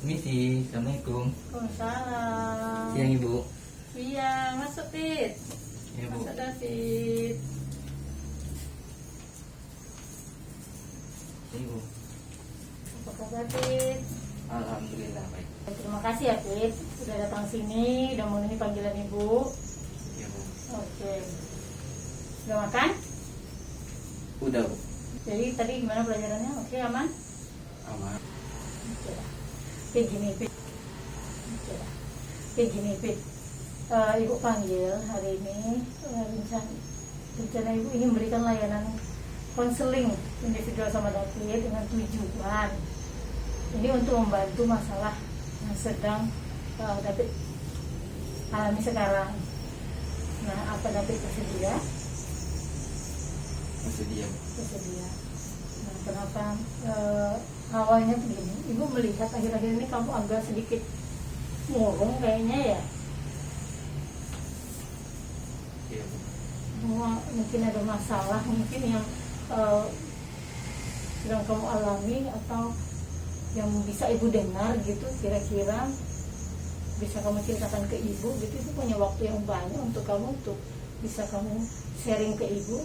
Misi, Assalamualaikum. Waalaikumsalam. Siang Ibu. Iya, masuk Fit. Iya Bu. Masuk David. Ibu. Apa kabar Fit? Alhamdulillah baik. Terima kasih ya Fit, sudah datang sini, udah memenuhi panggilan Ibu. Iya Bu. Oke. Sudah makan? Udah Bu. Jadi tadi gimana pelajarannya? Oke, aman? Aman. Oke. Kayak gini Fit. Oke. Kayak gini Fit. Ibu panggil hari ini rencana Ibu ingin memberikan layanan konseling individual sama David dengan tujuan ini untuk membantu masalah yang sedang David alami sekarang. Nah, apa David bersedia? Bersedia Bu. Bersedia. Nah, kenapa awalnya begini? Ibu melihat akhir-akhir ini kamu agak sedikit murung kayaknya ya. Iya Bu. Mungkin ada masalah mungkin yang sedang kamu alami atau yang bisa ibu dengar gitu, kira-kira bisa kamu ceritakan ke ibu gitu. Itu punya waktu yang banyak untuk kamu, untuk bisa kamu sharing ke ibu.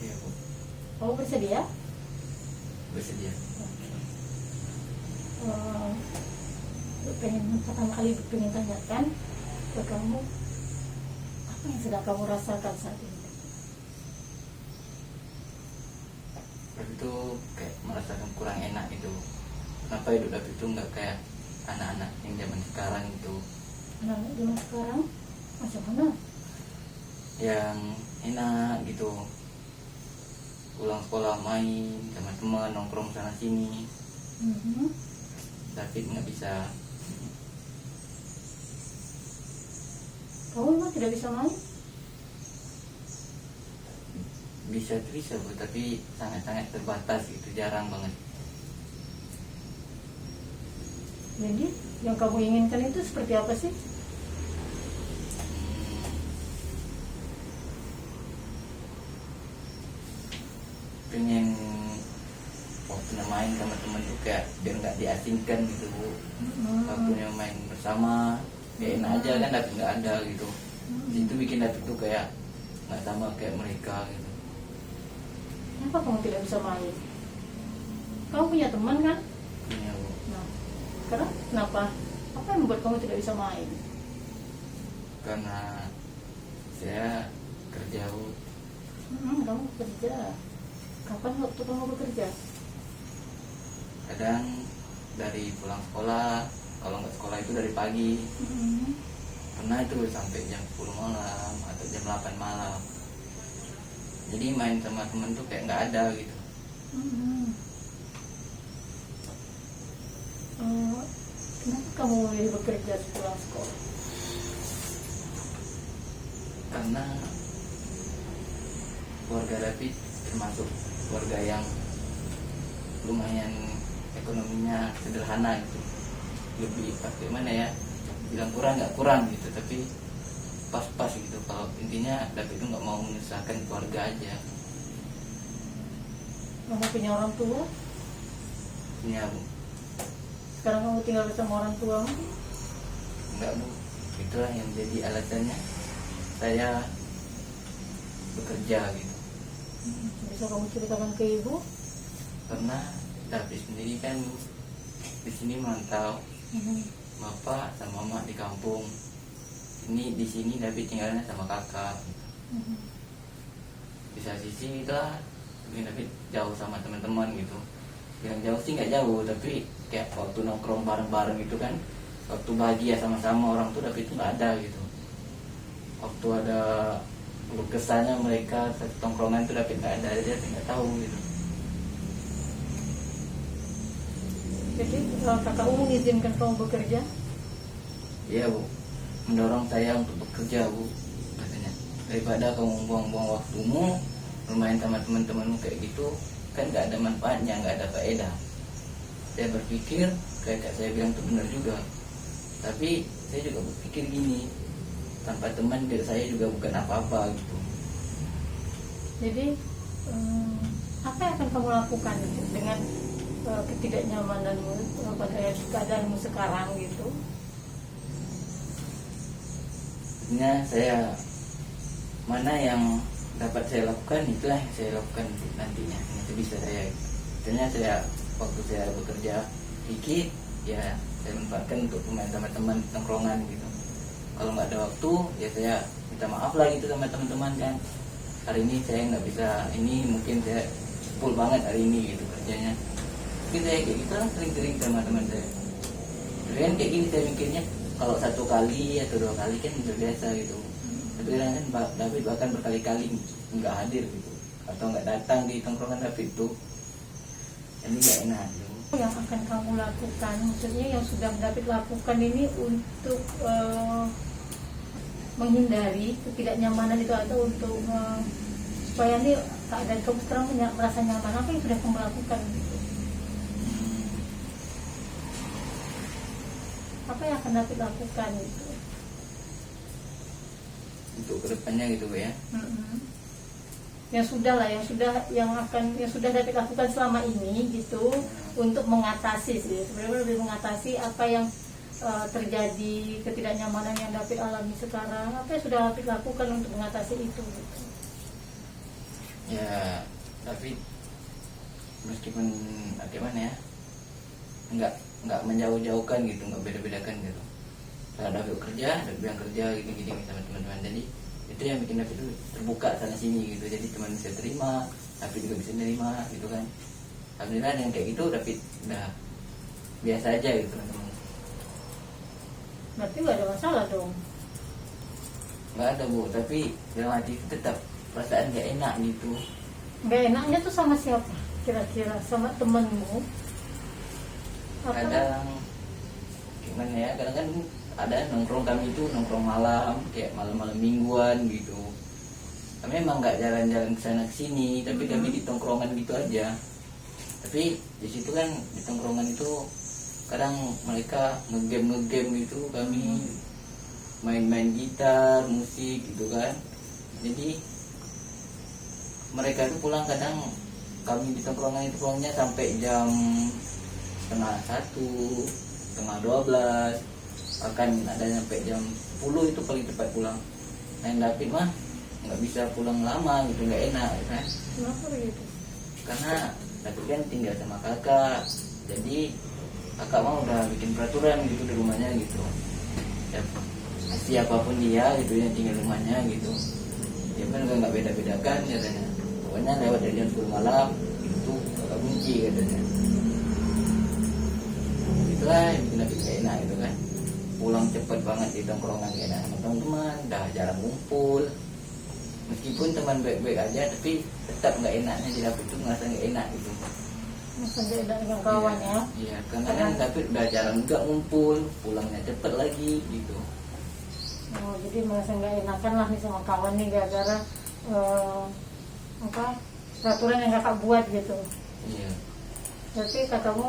Iya Bu. Kamu bersedia? Bersedia. Pertama kali pengen tanyakan ke kamu, apa yang sedang kamu rasakan saat ini? Itu kayak merasakan kurang enak itu. Kenapa hidup David itu nggak kayak anak-anak yang zaman sekarang itu? Nah, zaman sekarang macam mana? Yang enak gitu. Pulang sekolah main sama teman, nongkrong sana sini. David nggak bisa. Kamu memang tidak bisa main? Bisa Bu, tapi sangat-sangat terbatas gitu, jarang banget. Jadi yang kamu inginkan itu seperti apa sih? Pengen waktunya main sama temen tuh kayak biar nggak diasingkan gitu Bu. Waktunya main bersama ya enak aja kan, David nggak ada gitu. Itu bikin David tuh kayak nggak sama kayak mereka gitu. Kenapa kamu tidak bisa main? Kamu punya teman kan? Punya Bu. Nah, sekarang kenapa? Apa yang membuat kamu tidak bisa main? Karena saya kerja Bu. Kamu bekerja. Kapan waktu kamu bekerja? Kadang dari pulang sekolah, kalau nggak sekolah itu dari pagi. Pernah itu sampai jam 10 malam atau jam 8 malam. Jadi main sama temen tuh kayak nggak ada gitu. Kenapa kamu memilih bekerja sepulang sekolah? Karena keluarga David termasuk keluarga yang lumayan ekonominya sederhana gitu. Lebih bagaimana ya, bilang kurang nggak kurang gitu, tapi pas-pas gitu. Kalau intinya David itu nggak mau menyusahkan keluarga aja. Kamu punya orang tua? Punya Bu. Sekarang kamu tinggal bersama orang tua? Enggak Bu, itulah yang jadi alasannya saya bekerja gitu. Bisa kamu ceritakan ke ibu? Karena David sendiri kan di sini merantau, bapak sama mama di kampung. Ini di sini David tinggalnya sama kakak. Bisa sisi itulah mungkin David jauh sama teman-teman gitu. Yang jauh sih nggak jauh, tapi kayak waktu nongkrong bareng-bareng gitu kan, waktu bahagia sama-sama orang tuh David itu nggak ada gitu. Waktu ada berkesannya mereka satu tongkrongan tuh David nggak ada, dia nggak tahu gitu. Jadi kakakmu mengizinkan kamu bekerja? Iya Bu, mendorong saya untuk bekerja Bu, katanya. Daripada kamu buang-buang waktumu bermain sama teman-temanmu kayak gitu, kan nggak ada manfaatnya, nggak ada faedah. Saya berpikir kayak saya bilang itu benar juga, tapi saya juga berpikir gini, tanpa teman saya juga bukan apa-apa gitu. Jadi apa yang akan kamu lakukan dengan ketidaknyamananmu pada keadaanmu sekarang gitu? Sebenarnya saya mana yang dapat saya lakukan itulah yang saya lakukan nantinya. Itu bisa saya. Misalnya saya waktu saya bekerja dikit ya saya manfaatkan untuk bermain sama teman tongkrongan gitu. Kalau nggak ada waktu ya saya minta maaf lah gitu sama teman-teman kan. Hari ini saya nggak bisa ini, mungkin saya full banget hari ini gitu kerjanya. Mungkin saya kayak gitu lah sering-sering sama teman saya. Tapi kan kayak gini saya mikirnya kalau 1 kali atau 2 kali kan udah biasa gitu. Tapi kan David bahkan berkali-kali nggak hadir gitu atau nggak datang di tongkrongan David itu, ini nggak enak gitu. Yang akan kamu lakukan, maksudnya yang sudah David lakukan ini untuk menghindari ketidaknyamanan itu atau untuk supaya ini keadaan kamu sekarang merasa nyaman, apa yang sudah kamu lakukan gitu? Apa yang akan David lakukan gitu Untuk kedepannya gitu ya. Yang sudah David lakukan selama ini gitu untuk mengatasi sih, sebenarnya lebih mengatasi apa yang terjadi, ketidaknyamanan yang David alami sekarang. Apa yang sudah David lakukan untuk mengatasi itu gitu? Ya tapi meskipun bagaimana ya, nggak menjauh-jauhkan gitu, nggak beda-bedakan gitu. Kalau David kerja, David yang kerja gini-gini sama teman-teman. Jadi itu yang bikin David itu terbuka sana sini gitu. Jadi teman bisa terima, David juga bisa terima gitu kan. Alhamdulillah yang kayak gitu David udah biasa aja gitu teman-teman. Berarti nggak ada masalah dong? Nggak ada Bu, tapi dalam hati tetap perasaan nggak enak gitu. Nggak enaknya tuh sama siapa kira-kira? Sama temenmu? Kadang gimana ya, kadang kan ada nongkrong, kami itu nongkrong malam kayak malam-malam mingguan gitu. Kami emang nggak jalan-jalan kesana kesini, tapi kami di tongkrongan gitu aja. Tapi di situ kan di tongkrongan itu kadang mereka ngegame gitu, kami main-main gitar, musik gitu kan. Jadi mereka itu pulang kadang, kami di tongkrongan itu pulangnya sampai jam 11:30, 11:30, bahkan ada sampai jam 10 itu paling cepat pulang. Nah yang David mah nggak bisa pulang lama gitu, nggak enak kan. Kenapa begitu? Karena David kan tinggal sama kakak, jadi kakak mah udah bikin peraturan gitu di rumahnya gitu ya, siapapun dia gitu yang tinggal di rumahnya gitu, dia kan nggak beda-bedakan katanya. Pokoknya lewat dari jam 10 malam itu kakak kunci katanya. Itulah yang bikin David gak enak gitu kan. Pulang cepet banget di tongkrongan gak enak sama teman-teman, dah jarang ngumpul. Meskipun teman baik-baik aja, tapi tetap nggak enaknya di David itu merasa nggak enak gitu. Masa nggak enak dengan kawan ya? Iya, karena kan David udah jarang juga ngumpul, pulangnya cepet lagi gitu. Oh, jadi merasa nggak enakan lah nih sama kawan nih gara-gara peraturan yang kakak buat gitu. Iya. Berarti kakakmu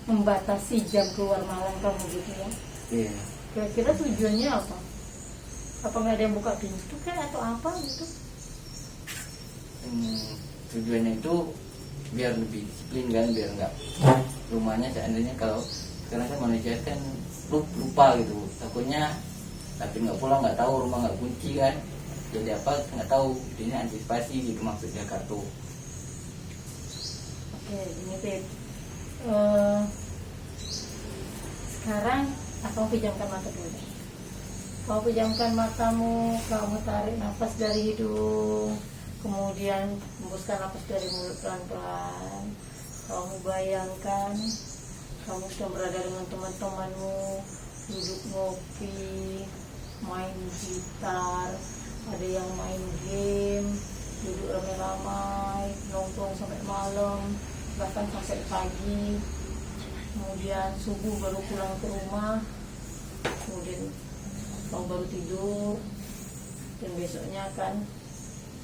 membatasi jam keluar malam kamu gitu ya? Iya. Kira-kira tujuannya apa? Apa nggak ada yang buka pintu kayak atau apa gitu? Tujuannya itu biar lebih disiplin kan, biar nggak rumahnya seandainya kalau sekarang kan manusia kan lupa gitu, takutnya tapi nggak pulang, nggak tahu rumah nggak kunci kan, jadi apa nggak tahu. Ini antisipasi gitu maksudnya Kak tuh. Oke, ini Pip. Sekarang kamu pejamkan mata dulu. Kamu pejamkan matamu, kamu tarik nafas dari hidung, kemudian hembuskan nafas dari mulut pelan-pelan. Kamu bayangkan kamu sedang berada dengan teman-temanmu, duduk ngopi, main gitar, ada yang main game, duduk ramai-ramai, nongkrong sampai malam, bahkan sampai pagi. Kemudian subuh baru pulang ke rumah, kemudian kamu baru tidur, dan besoknya kan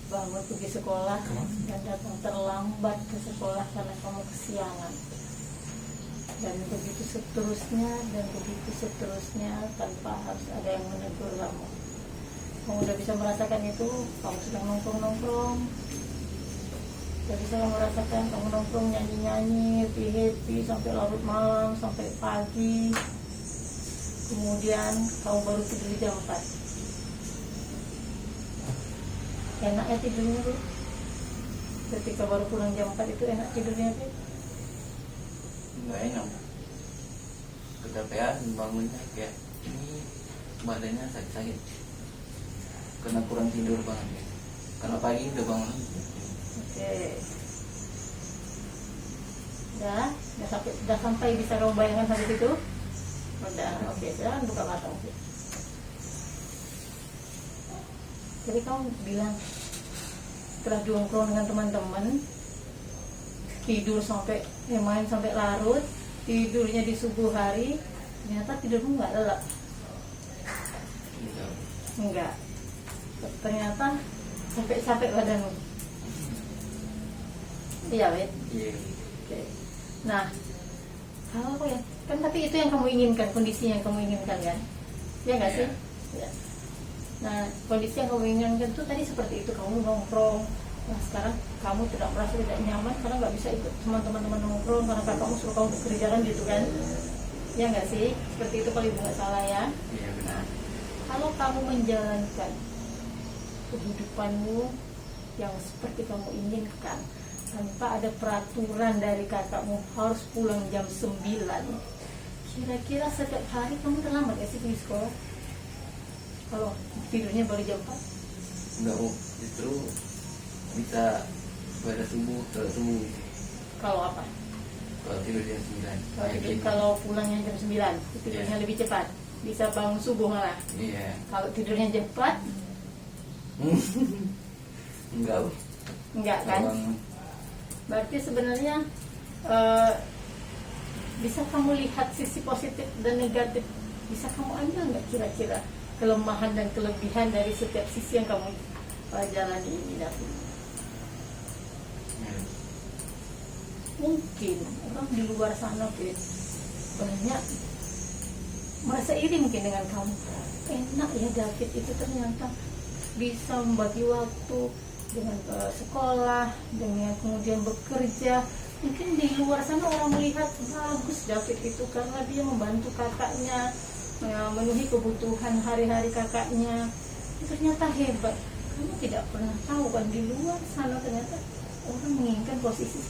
bangun pergi sekolah dan datang terlambat ke sekolah karena kamu kesiangan. Dan begitu seterusnya tanpa harus ada yang menegur kamu. Kamu udah bisa merasakan itu, kamu sedang nongkrong-nongkrong, Jadi saya merasakan kamu nongkrong nyanyi-nyanyi, happy sampai larut malam, sampai pagi. Kemudian kamu baru tidur jam 4. Enaknya tidurnya tuh. Ketika baru pulang jam 4 itu enak tidurnya tuh. Nggak enak. Kecapean bangunnya kayak ini badannya sakit-sakit. Karena kurang tidur banget. Karena pagi udah bangun. Oke. Udah sampai bisa kamu bayangkan sampai situ? Udah, oke, silahkan buka mata. Oke. Jadi kamu bilang setelah nongkrong dengan teman-teman, tidur sampai main sampai larut, tidurnya di subuh hari, ternyata tidurmu nggak lelap. Enggak. Ternyata sampai badanmu. Iya, Bet. Iya. Oke. Nah, kalau ya, kan tapi itu yang kamu inginkan, kondisi yang kamu inginkan kan? Ya nggak sih? Ya. Nah, kondisi yang kamu inginkan itu tadi seperti itu, kamu nongkrong. Nah, sekarang kamu tidak merasa tidak nyaman karena nggak bisa ikut teman-teman nongkrong karena kamu suruh kamu bekerja kan gitu kan? Ya nggak sih? Seperti itu kalau ibu nggak salah ya. Iya benar. Kalau kamu menjalankan kehidupanmu yang seperti kamu inginkan tanpa ada peraturan dari kakakmu harus pulang jam 9, kira-kira setiap hari kamu terlambat ya sih di sekolah? Kalau tidurnya baru jam 4? Enggak, justru bisa pada subuh ke subuh. Kalau apa? Kalau tidur jam 9. Kalau pulangnya jam 9 tidurnya lebih cepat, bisa bangun subuh malah. Iya. Kalau tidurnya jam 4? Enggak kan? Berarti sebenarnya bisa kamu lihat sisi positif dan negatif, bisa kamu ambil nggak kira-kira kelemahan dan kelebihan dari setiap sisi yang kamu jalani ini David? Mungkin orang di luar sana banyak merasa iri mungkin dengan kamu. Enak ya David itu ternyata bisa membagi waktu dengan sekolah, dengan kemudian bekerja. Mungkin di luar sana orang melihat bagus David itu karena dia membantu kakaknya, memenuhi kebutuhan hari-hari kakaknya. Ternyata hebat. Kamu tidak pernah tahu kan di luar sana ternyata orang menginginkan posisi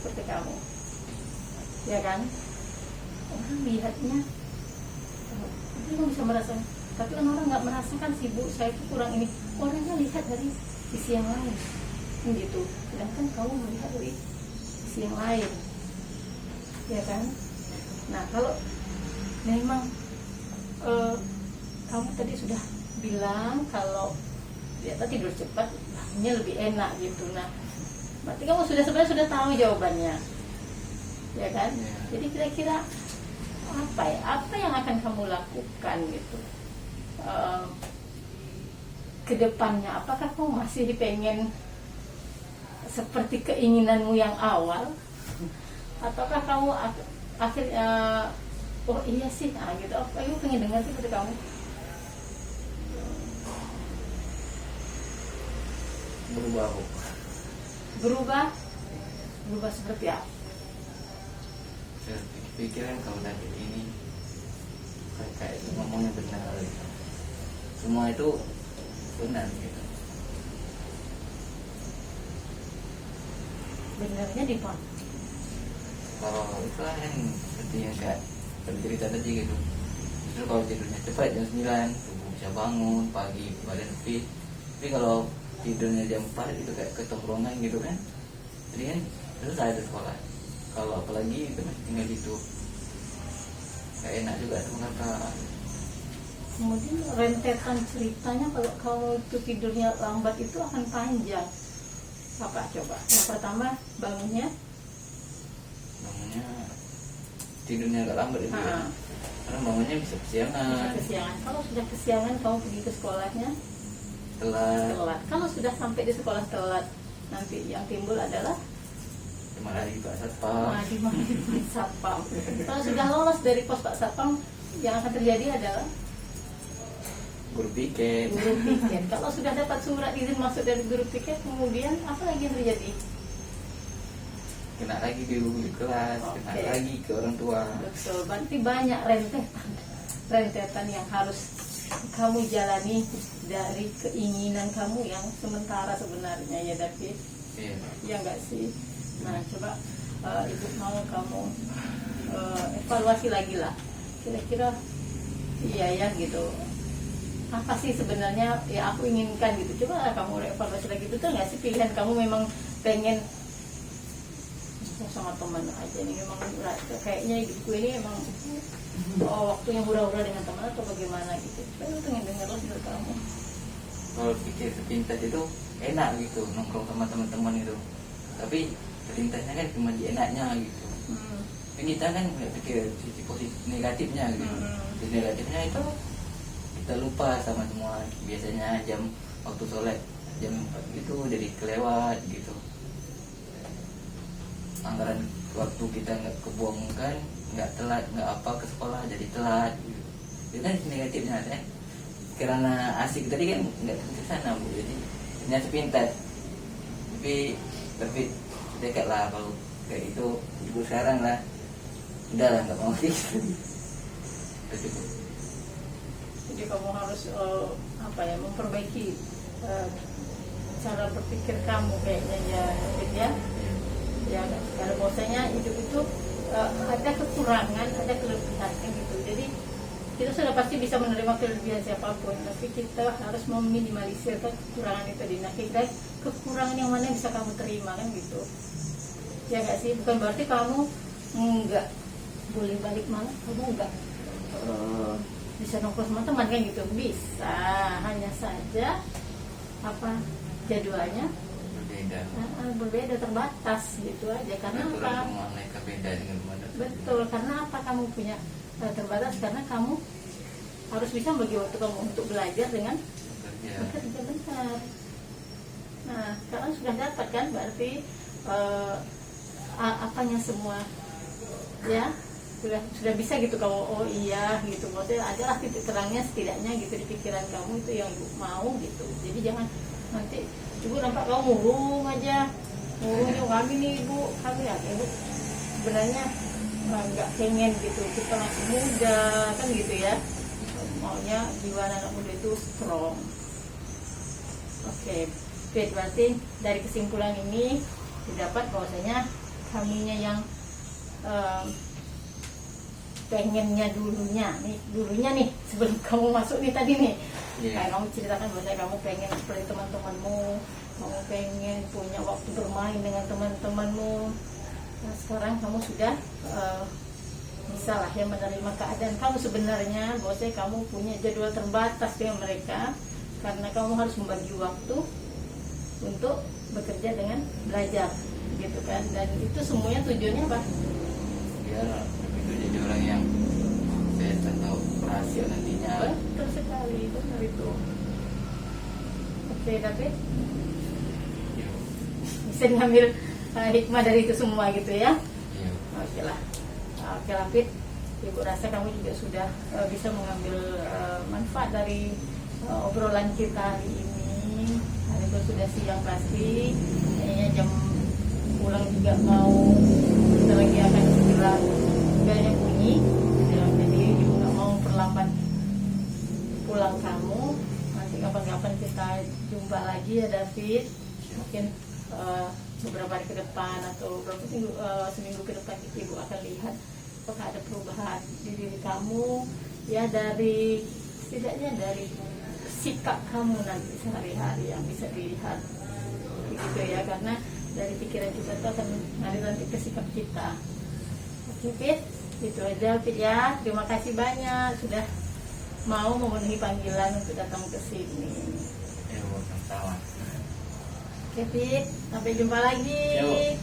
seperti kamu, ya kan? Orang lihatnya, kamu bisa merasakan, tapi kan orang nggak merasakan sih Bu, saya itu kurang ini. Orangnya lihat dari sisi yang lain, gitu. Sedangkan kamu melihat dari sisi yang lain, ya kan? Nah kalau memang kamu tadi sudah bilang kalau ternyata tidur cepat, bangunnya lebih enak gitu. Nah, berarti kamu sebenarnya sudah tahu jawabannya, ya kan? Ya. Jadi kira-kira apa yang akan kamu lakukan gitu ke depannya? Apakah kamu masih pengen seperti keinginanmu yang awal, ataukah kamu akhirnya oh iya sih, gitu. Aku pengen dengar sih dari kamu. Berubah seperti apa? Saya pikiran kalau David ini kayak ngomongnya benar gitu. Semua itu benar gitu. Benarnya di mana? Kalau itu kan seperti yang kayak cerita tadi gitu. Justru kalau tidurnya cepat jam 9 tubuh bisa bangun pagi badan fit. Tapi kalau tidurnya jam 4 itu kayak ketongkrongan gitu kan, jadi kan terus ada sekolah. Kalau apalagi itu tinggal gitu gak enak juga sama kakak. Kemudian rentetan ceritanya kalau kamu itu tidurnya lambat itu akan panjang. Apa coba? Yang pertama bangunnya tidurnya agak lambat itu ya. Karena bangunnya bisa kesiangan. Kalau sudah kesiangan kamu pergi ke sekolahnya telat. Kalau sudah sampai di sekolah telat, nanti yang timbul adalah dimarahi Pak Satpam. Dimarahi Pak Satpam. Kalau sudah lolos dari pos Pak Satpam, yang akan terjadi adalah guru piket. Kalau sudah dapat surat izin masuk dari guru piket, kemudian apa lagi yang terjadi? kena lagi di kelas, kena Oke. lagi ke orang tua. Betul, berarti banyak rentetan yang harus kamu jalani dari keinginan kamu yang sementara sebenarnya ya David. Iya. Ya enggak sih. Nah coba ibu mau kamu evaluasi lagi lah. Kira-kira iya ya gitu. Apa sih sebenarnya ya aku inginkan gitu. Coba kamu evaluasi lagi, betul nggak sih pilihan kamu memang pengen sama teman aja nih, memang kayaknya hidupku ini emang waktunya hura-hura dengan teman atau bagaimana gitu. Saya pengen dengar lagi dari kamu. Kalau pikir sepintas itu enak gitu nongkrong sama teman-teman itu, tapi sepintasnya kan cuma di enaknya gitu. Tapi kita kan nggak pikir sisi positif negatifnya gitu. Sisi negatifnya itu kita lupa sama semua. Biasanya jam waktu sholat jam 4 gitu jadi kelewat gitu. Anggaran waktu kita nggak kebuangkan, nggak telat, nggak apa ke sekolah jadi telat gitu. Itu kan negatifnya ya. Karena asik tadi kan nggak ke sana Bu, jadi hanya sepintas. Tapi dekat lah kalau kayak itu ibu sekarang lah udah lah nggak mau gitu. Itu Bu. Jadi kamu harus memperbaiki cara berpikir kamu kayaknya ya David ya. Ya karena bahwasanya hidup itu ada kekurangan, ada kelebihan kan gitu. Jadi kita sudah pasti bisa menerima kelebihan siapapun, tapi kita harus meminimalisir kekurangan itu di kita. Kekurangan yang mana yang bisa kamu terima kan gitu. Ya nggak sih, bukan berarti kamu nggak boleh balik malam, kamu nggak bisa nongkrong sama teman kan gitu. Bisa, hanya saja jadwalnya berbeda, terbatas gitu aja. Karena apa? Mereka beda dengan Betul, karena apa kamu punya terbatas? Karena kamu harus bisa bagi waktu kamu untuk belajar dengan bekerja benar. Nah, sekarang sudah dapat kan, berarti apanya semua ya sudah bisa gitu kamu. Oh iya gitu, maksudnya adalah titik terangnya setidaknya gitu di pikiran kamu, itu yang ibu mau gitu. Jadi jangan nanti ibu nampak kamu murung aja, murung kami nih ibu, kami ya ibu sebenarnya nggak pengen gitu, kita masih muda kan gitu ya, maunya jiwa anak muda itu strong. Oke, berarti dari kesimpulan ini didapat bahwasanya kaminya yang pengennya dulunya nih sebelum kamu masuk nih tadi nih, kayak kamu ceritakan bahwa kamu pengen seperti teman-temanmu, kamu pengen punya waktu bermain dengan teman-temanmu. Nah sekarang kamu sudah bisa lah ya menerima keadaan kamu sebenarnya, bahwasanya kamu punya jadwal terbatas dengan mereka karena kamu harus membagi waktu untuk bekerja dengan belajar gitu kan. Dan itu semuanya tujuannya apa? Biar itu jadi orang yang sukses atau berhasil nantinya. Betul sekali, benar itu. Oke, David, bisa diambil hikmah dari itu semua gitu ya. Oke lah, David, ibu rasa kamu juga sudah bisa mengambil manfaat dari obrolan kita hari ini. Hari itu sudah siang pasti, kayaknya jam pulang juga mau kita lagi akan segera belnya bunyi. Jadi ibu nggak mau memperlambat pulang kamu. Nanti kapan-kapan kita jumpa lagi ya David. Mungkin beberapa hari ke depan atau seminggu ke depan ibu akan lihat apakah ada perubahan di diri kamu ya, dari setidaknya dari sikap kamu nanti sehari-hari yang bisa dilihat begitu ya, karena dari pikiran kita itu akan mengalir nanti ke sikap kita. Oke Fit, itu aja Fit ya. Terima kasih banyak sudah mau memenuhi panggilan untuk datang ke sini. Ya, sama-sama. Oke Fit, sampai jumpa lagi.